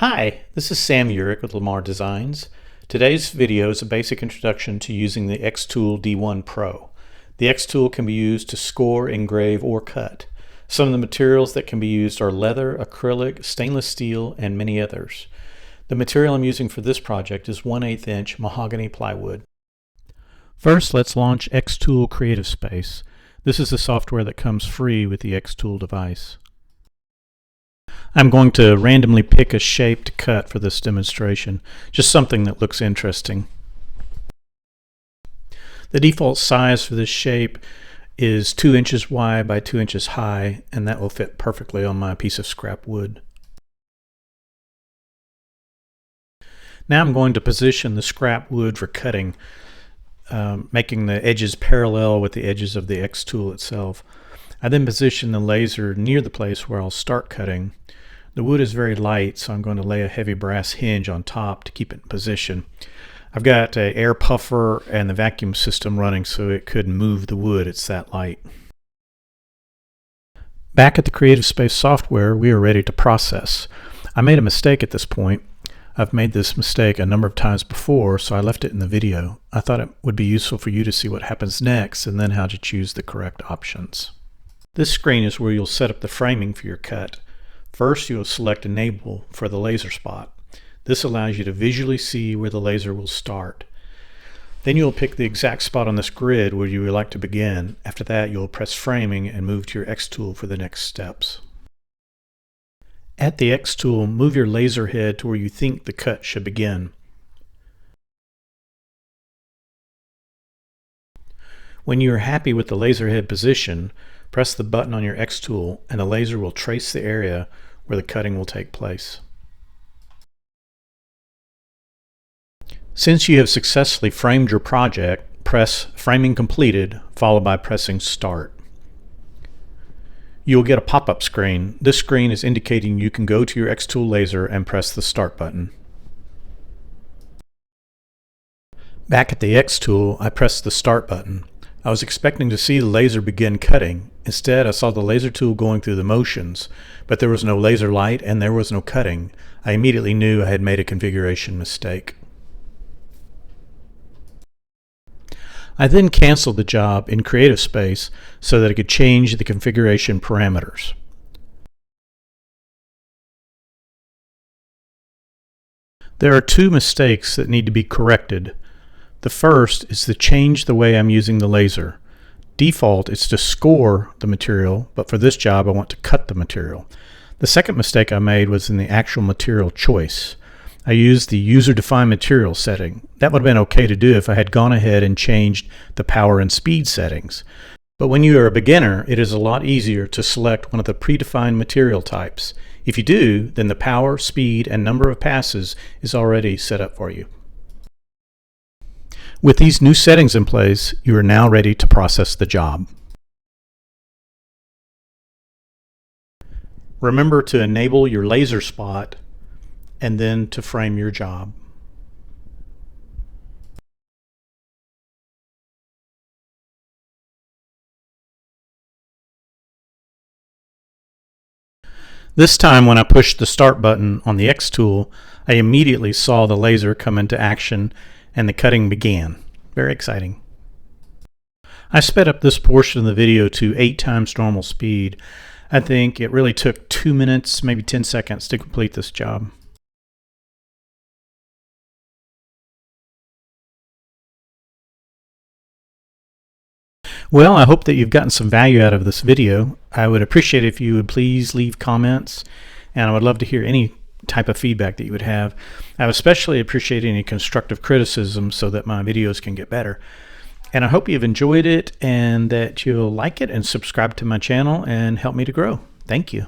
Hi, this is Sam Urich with Lamar Designs. Today's video is a basic introduction to using the xTool D1 Pro. The xTool can be used to score, engrave, or cut. Some of the materials that can be used are leather, acrylic, stainless steel, and many others. The material I'm using for this project is 1/8 inch mahogany plywood. First, let's launch xTool Creative Space. This is the software that comes free with the xTool device. I'm going to randomly pick a shape to cut for this demonstration, just something that looks interesting. The default size for this shape is 2 inches wide by 2 inches high, and that will fit perfectly on my piece of scrap wood. Now I'm going to position the scrap wood for cutting, making the edges parallel with the edges of the xTool itself. I then position the laser near the place where I'll start cutting. The wood is very light, so I'm going to lay a heavy brass hinge on top to keep it in position. I've got an air puffer and the vacuum system running so it could move the wood, it's that light. Back at the Creative Space software, we are ready to process. I made a mistake at this point. I've made this mistake a number of times before, so I left it in the video. I thought it would be useful for you to see what happens next and then how to choose the correct options. This screen is where you'll set up the framing for your cut. First, you'll select Enable for the laser spot. This allows you to visually see where the laser will start. Then you'll pick the exact spot on this grid where you would like to begin. After that, you'll press Framing and move to your xTool for the next steps. At the xTool, move your laser head to where you think the cut should begin. When you are happy with the laser head position, press the button on your xTool and the laser will trace the area where the cutting will take place. Since you have successfully framed your project, press Framing Completed, followed by pressing Start. You will get a pop-up screen. This screen is indicating you can go to your xTool laser and press the Start button. Back at the xTool, I pressed the Start button. I was expecting to see the laser begin cutting. Instead, I saw the laser tool going through the motions, but there was no laser light and there was no cutting. I immediately knew I had made a configuration mistake. I then canceled the job in Creative Space so that I could change the configuration parameters. There are two mistakes that need to be corrected. The first is to change the way I'm using the laser. Default is to score the material, but for this job I want to cut the material. The second mistake I made was in the actual material choice. I used the user-defined material setting. That would have been okay to do if I had gone ahead and changed the power and speed settings. But when you are a beginner, it is a lot easier to select one of the predefined material types. If you do, then the power, speed, and number of passes is already set up for you. With these new settings in place, you are now ready to process the job. Remember to enable your laser spot and then to frame your job. This time when I pushed the Start button on the xTool, I immediately saw the laser come into action and the cutting began. Very exciting. I sped up this portion of the video to 8 times normal speed. I think it really took 2 minutes, maybe 10 seconds to complete this job. Well, I hope that you've gotten some value out of this video. I would appreciate it if you would please leave comments, and I would love to hear any type of feedback that you would have. I would especially appreciate any constructive criticism so that my videos can get better. And I hope you've enjoyed it and that you'll like it and subscribe to my channel and help me to grow. Thank you.